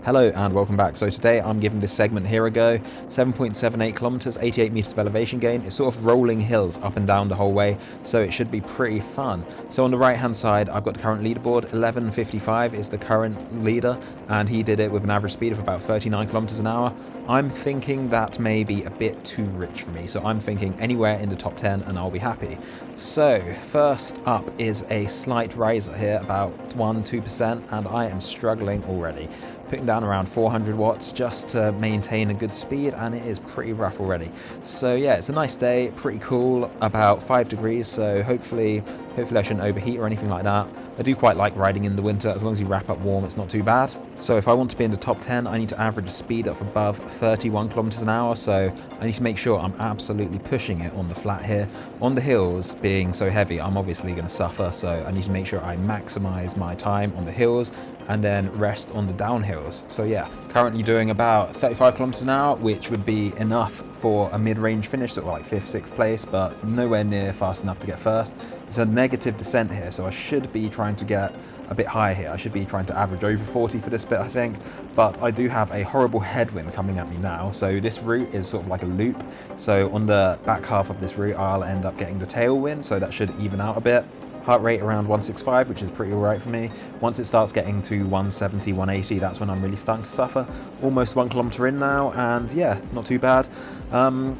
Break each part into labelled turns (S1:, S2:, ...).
S1: Hello and welcome back. So today I'm giving this segment here a go. 7.78 kilometers, 88 meters of elevation gain. It's sort of rolling hills up and down the whole way, so it should be pretty fun. So on the right hand side, I've got the current leaderboard. 11:55 is the current leader, and he did it with an average speed of about 39 kilometers an hour. I'm thinking that may be a bit too rich for me, so I'm thinking anywhere in the top 10 and I'll be happy. So first up is a slight riser here, about 1-2%, and I am struggling already. Putting down around 400 watts just to maintain a good speed, and it is pretty rough already. So yeah, it's a nice day, pretty cool, about 5 degrees, so hopefully I shouldn't overheat or anything like that. I do quite like riding in the winter. As long as you wrap up warm, it's not too bad. So if I want to be in the top 10, I need to average a speed of above 31 kilometers an hour, so I need to make sure I'm absolutely pushing it on the flat here. On the hills, being so heavy, I'm obviously going to suffer, so I need to make sure I maximize my time on the hills and then rest on the downhills. So yeah, currently doing about 35 kilometers an hour, which would be enough for a mid-range finish, sort of like 5th, 6th place, but nowhere near fast enough to get first. It's a negative descent here, so I should be trying to get a bit higher here. I should be trying to average over 40 for this bit, I think, but I do have a horrible headwind coming at me now. So this route is sort of like a loop. So on the back half of this route, I'll end up getting the tailwind, so that should even out a bit. Heart rate around 165, which is pretty alright for me. Once it starts getting to 170, 180, that's when I'm really starting to suffer. Almost 1 kilometer in now, and yeah, not too bad.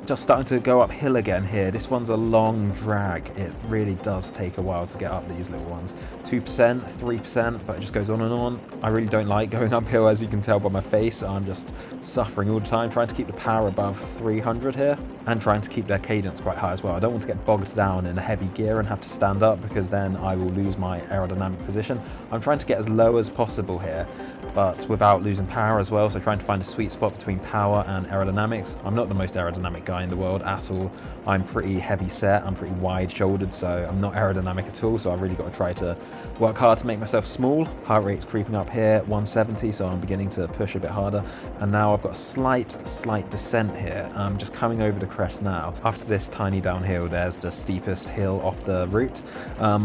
S1: Just starting to go uphill again here. This one's a long drag. It really does take a while to get up these little ones. 2%, 3%, but it just goes on and on. I really don't like going uphill, as you can tell by my face. I'm just suffering all the time, trying to keep the power above 300 here, and trying to keep their cadence quite high as well. I don't want to get bogged down in a heavy gear and have to stand up, because then I will lose my aerodynamic position. I'm trying to get as low as possible here, but without losing power as well, so trying to find a sweet spot between power and aerodynamics. I'm not the most aerodynamic guy in the world at all. I'm pretty heavy set, I'm pretty wide shouldered, so I'm not aerodynamic at all, so I've really got to try to work hard to make myself small. Heart rate's creeping up here, 170, so I'm beginning to push a bit harder, and now I've got a slight descent here. I'm just coming over the crest now. After this tiny downhill, there's the steepest hill off the route.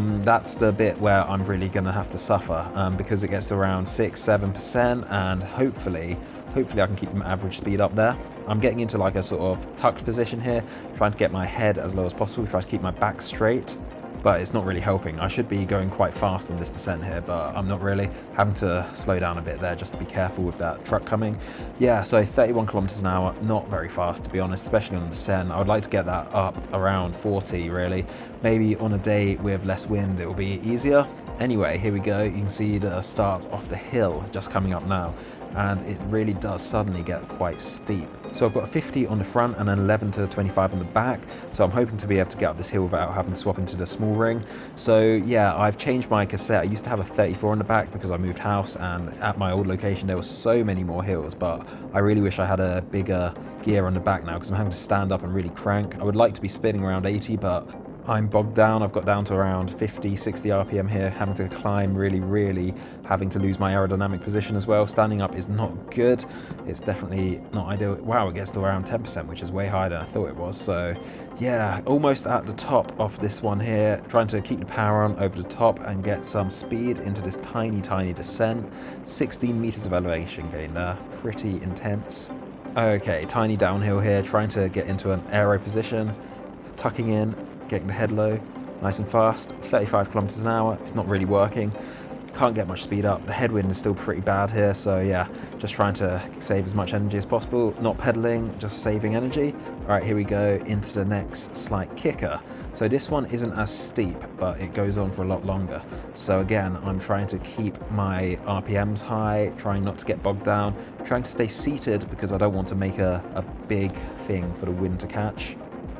S1: That's the bit where I'm really going to have to suffer, because it gets to around 6-7%, and hopefully I can keep my average speed up there. I'm getting into like a sort of tucked position here, trying to get my head as low as possible, try to keep my back straight, but it's not really helping. I should be going quite fast on this descent here, but I'm not really. Having to slow down a bit there just to be careful with that truck coming. Yeah, so 31 kilometers an hour, not very fast to be honest, especially on the descent. I would like to get that up around 40 really. Maybe on a day with less wind it will be easier. Anyway, here we go. You can see the start of the hill just coming up now, and it really does suddenly get quite steep. So I've got a 50 on the front and an 11 to 25 on the back, so I'm hoping to be able to get up this hill without having to swap into the small ring. So yeah, I've changed my cassette. I used to have a 34 on the back because I moved house, and at my old location there were so many more hills, but I really wish I had a bigger gear on the back now because I'm having to stand up and really crank. I would like to be spinning around 80, but I'm bogged down. I've got down to around 50, 60 RPM here, having to climb really, having to lose my aerodynamic position as well. Standing up is not good. It's definitely not ideal. Wow, it gets to around 10%, which is way higher than I thought it was. So yeah, almost at the top of this one here, trying to keep the power on over the top and get some speed into this tiny descent. 16 meters of elevation gain there, pretty intense. Okay, tiny downhill here, trying to get into an aero position, tucking in, getting the head low, nice and fast. 35 kilometers an hour, it's not really working. Can't get much speed up. The headwind is still pretty bad here, so yeah, just trying to save as much energy as possible. Not pedaling, just saving energy. All right, here we go into the next slight kicker. So this one isn't as steep, but it goes on for a lot longer. So again, I'm trying to keep my RPMs high, trying not to get bogged down, trying to stay seated because I don't want to make a big thing for the wind to catch.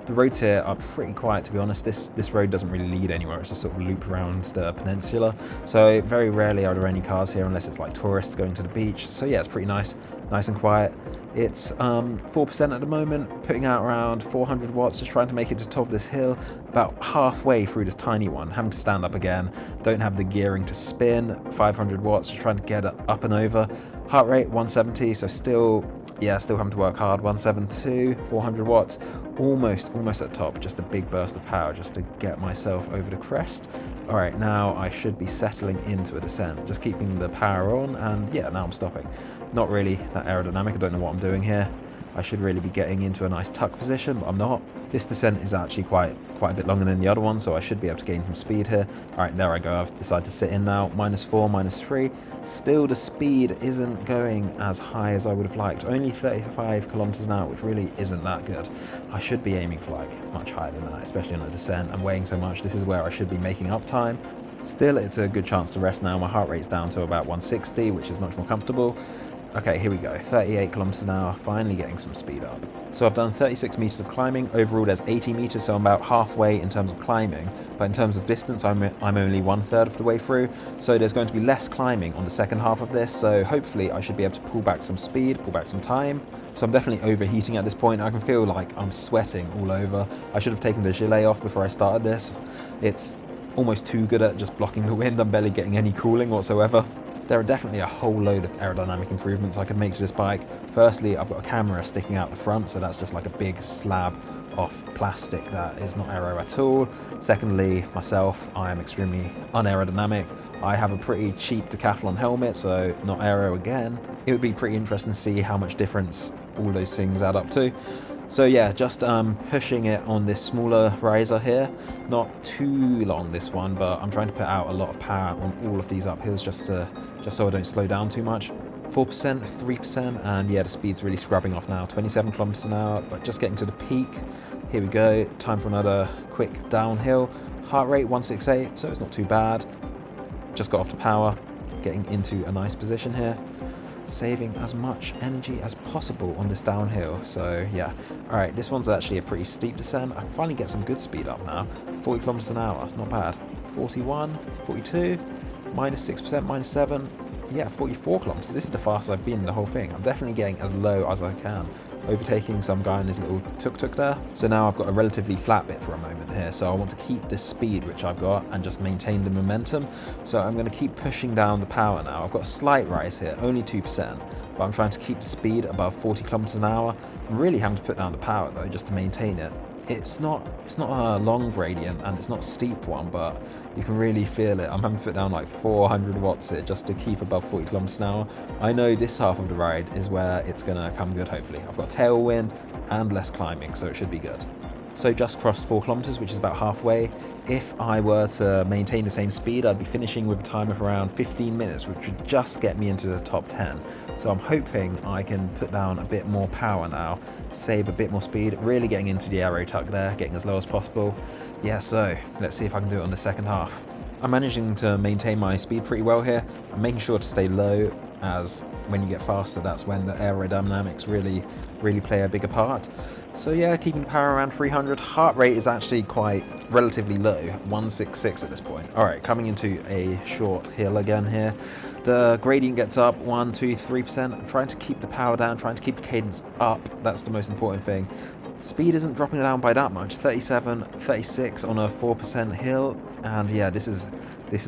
S1: The roads here are pretty quiet, to be honest. This road doesn't really lead anywhere. It's just sort of a loop around the peninsula. So very rarely are there any cars here unless it's like tourists going to the beach. So yeah, it's pretty nice and quiet. It's 4% at the moment, putting out around 400 watts, just trying to make it to the top of this hill. About halfway through this tiny one, having to stand up again. Don't have the gearing to spin. 500 watts, just trying to get it up and over. Heart rate 170, so still, Yeah, still having to work hard. 172, 400 watts, almost at the top. Just a big burst of power just to get myself over the crest. All right, now I should be settling into a descent, just keeping the power on, and yeah, now I'm stopping. Not really that aerodynamic. I don't know what I'm doing here. I should really be getting into a nice tuck position, but I'm not. This descent is actually quite a bit longer than the other one, so I should be able to gain some speed here. All right, there I go. I've decided to sit in now. -4, -3. Still, the speed isn't going as high as I would have liked. Only 35 kilometers an hour, which really isn't that good. I should be aiming for like much higher than that, especially on the descent. I'm weighing so much. This is where I should be making up time. Still, it's a good chance to rest now. My heart rate's down to about 160, which is much more comfortable. Okay, here we go. 38 kilometers an hour, finally getting some speed up. So I've done 36 meters of climbing. Overall, there's 80 meters, so I'm about halfway in terms of climbing. But in terms of distance, I'm only 1/3 of the way through. So there's going to be less climbing on the second half of this. So hopefully I should be able to pull back some speed, pull back some time. So I'm definitely overheating at this point. I can feel like I'm sweating all over. I should have taken the gilet off before I started this. It's almost too good at just blocking the wind. I'm barely getting any cooling whatsoever. There are definitely a whole load of aerodynamic improvements I could make to this bike. Firstly, I've got a camera sticking out the front, so that's just like a big slab of plastic that is not aero at all. Secondly, myself, I am extremely unaerodynamic. I have a pretty cheap decathlon helmet, so not aero again. It would be pretty interesting to see how much difference all those things add up to. So yeah, just pushing it on this smaller riser here. Not too long this one, but I'm trying to put out a lot of power on all of these uphills just so I don't slow down too much. 4%, 3%, and yeah, the speed's really scrubbing off now. 27 kilometers an hour, but just getting to the peak. Here we go. Time for another quick downhill. Heart rate 168, so it's not too bad. Just got off to power, getting into a nice position here. Saving as much energy as possible on this downhill. So yeah, all right, this one's actually a pretty steep descent. I can finally get some good speed up now. 40 kilometers an hour, not bad. 41, 42, -6%, -7. Yeah, 44 kilometers. This is the fastest I've been in the whole thing. I'm definitely getting as low as I can. Overtaking some guy in his little tuk-tuk there. So now I've got a relatively flat bit for a moment here. So I want to keep this speed which I've got and just maintain the momentum. So I'm going to keep pushing down the power now. I've got a slight rise here, only 2%. But I'm trying to keep the speed above 40 kilometers an hour. I'm really having to put down the power though, just to maintain it. It's not a long gradient and it's not a steep one, but you can really feel it. I'm having to put down like 400 watts here just to keep above 40 kilometers an hour. I know this half of the ride is where it's gonna come good, hopefully. I've got tailwind and less climbing, so it should be good. So just crossed 4 kilometers, which is about halfway. If I were to maintain the same speed, I'd be finishing with a time of around 15 minutes, which would just get me into the top 10. So I'm hoping I can put down a bit more power now, save a bit more speed, really getting into the aero tuck there, getting as low as possible. Yeah, so let's see if I can do it on the second half. I'm managing to maintain my speed pretty well here. I'm making sure to stay low, as when you get faster, that's when the aerodynamics really play a bigger part. So yeah, keeping power around 300. Heart rate is actually quite relatively low, 166 at this point. All right, coming into a short hill again here. The gradient gets up 1, 2, 3%. I'm trying to keep the power down, trying to keep the cadence up. That's the most important thing. Speed isn't dropping down by that much. 37, 36 on a 4% hill. And yeah, this is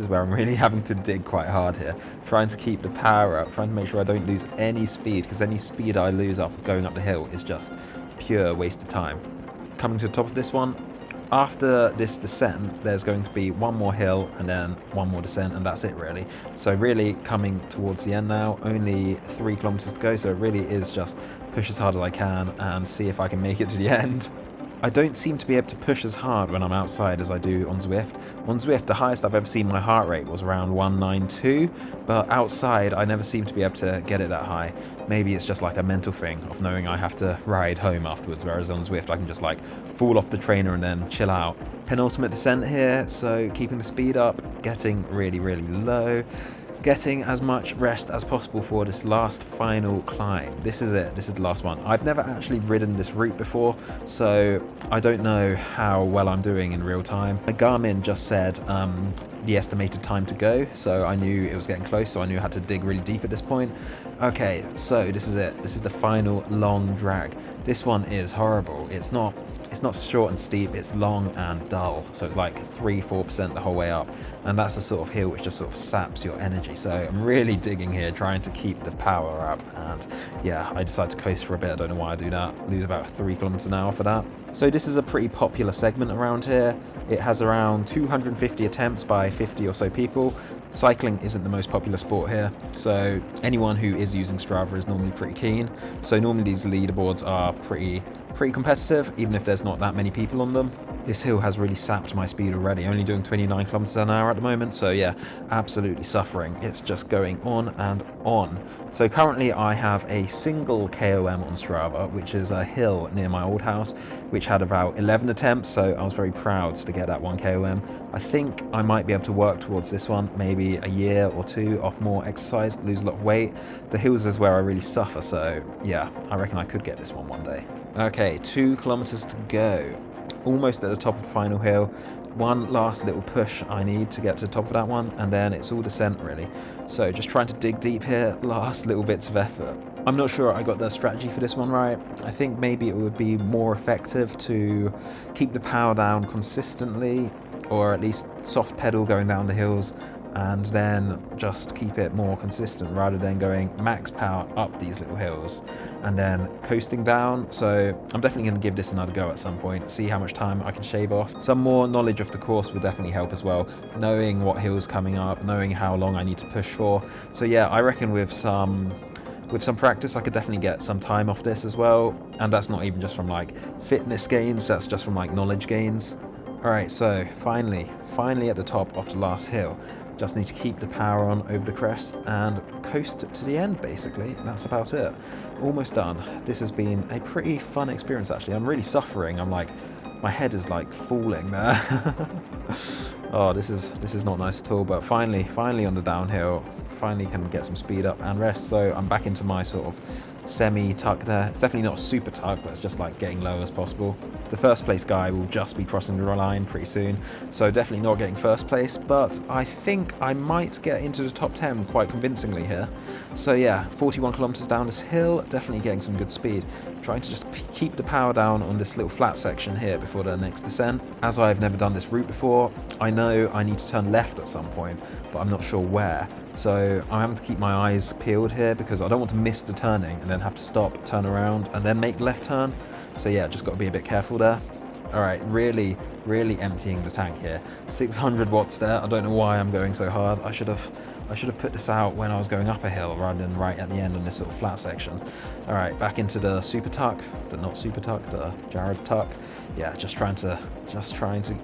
S1: where I'm really having to dig quite hard here. Trying to keep the power up, trying to make sure I don't lose any speed, because any speed I lose going up the hill is just pure waste of time. Coming to the top of this one, after this descent, there's going to be one more hill and then one more descent, and that's it really. So really coming towards the end now, only 3 kilometers to go, so it really is just push as hard as I can and see if I can make it to the end. I don't seem to be able to push as hard when I'm outside as I do on Zwift. On Zwift, the highest I've ever seen my heart rate was around 192, but outside I never seem to be able to get it that high. Maybe it's just like a mental thing of knowing I have to ride home afterwards, whereas on Zwift I can just like fall off the trainer and then chill out. Penultimate descent here, so keeping the speed up, getting really low. Getting as much rest as possible for this last final climb. This is it, this is the last one. I've never actually ridden this route before, so I don't know how well I'm doing in real time. My Garmin just said the estimated time to go, so I knew it was getting close, so I knew I had to dig really deep at this point. Okay, so this is it. This is the final long drag. This one is horrible. It's not it's not short and steep, it's long and dull. So it's like 3-4% the whole way up. And that's the sort of hill which just sort of saps your energy. So I'm really digging here, trying to keep the power up. And yeah, I decided to coast for a bit. I don't know why I do that. Lose about 3 kilometers an hour for that. So this is a pretty popular segment around here. It has around 250 attempts by 50 or so people. Cycling isn't the most popular sport here, so anyone who is using Strava is normally pretty keen. So normally these leaderboards are pretty competitive, even if there's not that many people on them. This hill has really sapped my speed already, only doing 29 kilometers an hour at the moment, so yeah, absolutely suffering. It's just going on and on. So currently I have a single KOM on Strava, which is a hill near my old house, which had about 11 attempts, so I was very proud to get that 1 KOM. I think I might be able to work towards this one, maybe a year or 2 off more exercise, lose a lot of weight. The hills is where I really suffer, so yeah, I reckon I could get this one day. Okay, 2 kilometers to go. Almost at the top of the final hill. One last little push I need to get to the top of that one, and then it's all descent really. So just trying to dig deep here, last little bits of effort. I'm not sure I got the strategy for this one right. I think maybe it would be more effective to keep the power down consistently, or at least soft pedal going down the hills, and then just keep it more consistent rather than going max power up these little hills and then coasting down. So I'm definitely going to give this another go at some point, see how much time I can shave off. Some more knowledge of the course will definitely help as well, knowing what hills coming up, knowing how long I need to push for. So yeah, I reckon with some practice I could definitely get some time off this as well, and that's not even just from like fitness gains, that's just from like knowledge gains. Alright, so finally at the top of the last hill. Just need to keep the power on over the crest and coast to the end, basically. That's about it. Almost done. This has been a pretty fun experience, actually. I'm really suffering. I'm like, my head is like falling there. Oh, this is not nice at all, but finally on the downhill, finally can get some speed up and rest. So I'm back into my sort of semi-tuck there. It's definitely not a super tuck, but it's just like getting low as possible. The first place guy will just be crossing the line pretty soon, so definitely not getting first place, but I think I might get into the top 10 quite convincingly here. So yeah, 41 kilometers down this hill, definitely getting some good speed. Trying to just keep the power down on this little flat section here before the next descent. As I've never done this route before, I know I need to turn left at some point, but I'm not sure where. So I'm having to keep my eyes peeled here because I don't want to miss the turning and then have to stop, turn around, and then make the left turn. So yeah, just got to be a bit careful there. All right, really emptying the tank here. 600 watts there. I don't know why I'm going so hard. I should have put this out when I was going up a hill rather than right at the end on this sort of flat section. All right, back into the super tuck, the not super tuck, the Jarrod tuck. Yeah, just trying to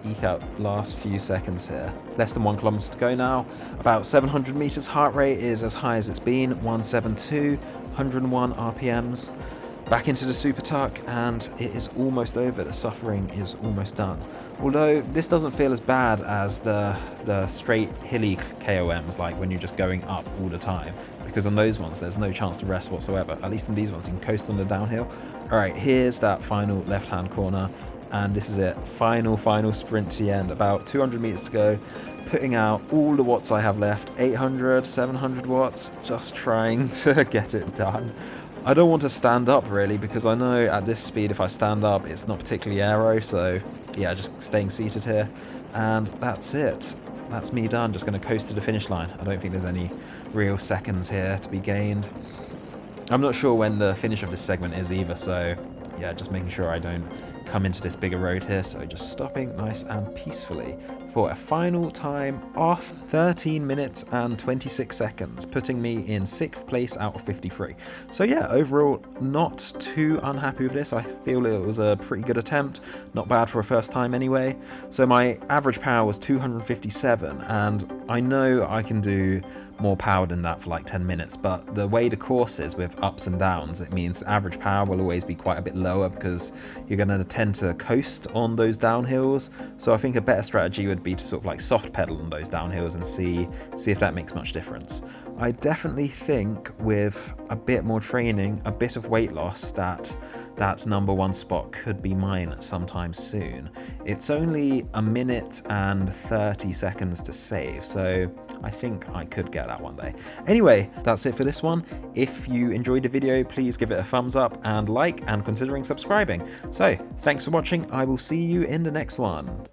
S1: eke out last few seconds here. Less than 1 kilometer to go now. About 700 meters. Heart rate is as high as it's been, 172, 101 RPMs. Back into the super tuck, and it is almost over. The suffering is almost done. Although this doesn't feel as bad as the straight hilly KOMs, like when you're just going up all the time, because on those ones there's no chance to rest whatsoever. At least in these ones you can coast on the downhill. All right, here's that final left-hand corner, and this is it. Final sprint to the end. About 200 meters to go. Putting out all the watts I have left, 800, 700 watts, just trying to get it done. I don't want to stand up really, because I know at this speed if I stand up it's not particularly aero, so yeah, just staying seated here. And that's it. That's me done. Just going to coast to the finish line. I don't think there's any real seconds here to be gained. I'm not sure when the finish of this segment is either, so yeah, just making sure I don't come into this bigger road here. So just stopping nice and peacefully for a final time off 13 minutes and 26 seconds, putting me in 6th place out of 53. So yeah, overall not too unhappy with this. I feel it was a pretty good attempt, not bad for a first time anyway. So my average power was 257, and I know I can do more power than that for like 10 minutes, but the way the course is with ups and downs, it means the average power will always be quite a bit lower because you're going to tend to coast on those downhills. So I think a better strategy would be to sort of like soft pedal on those downhills and see if that makes much difference. I definitely think with a bit more training, a bit of weight loss, that #1 spot could be mine sometime soon. It's only 1 minute and 30 seconds to save, so I think I could get that one day. Anyway, that's it for this one. If you enjoyed the video, please give it a thumbs up and like, and considering subscribing. So, thanks for watching. I will see you in the next one.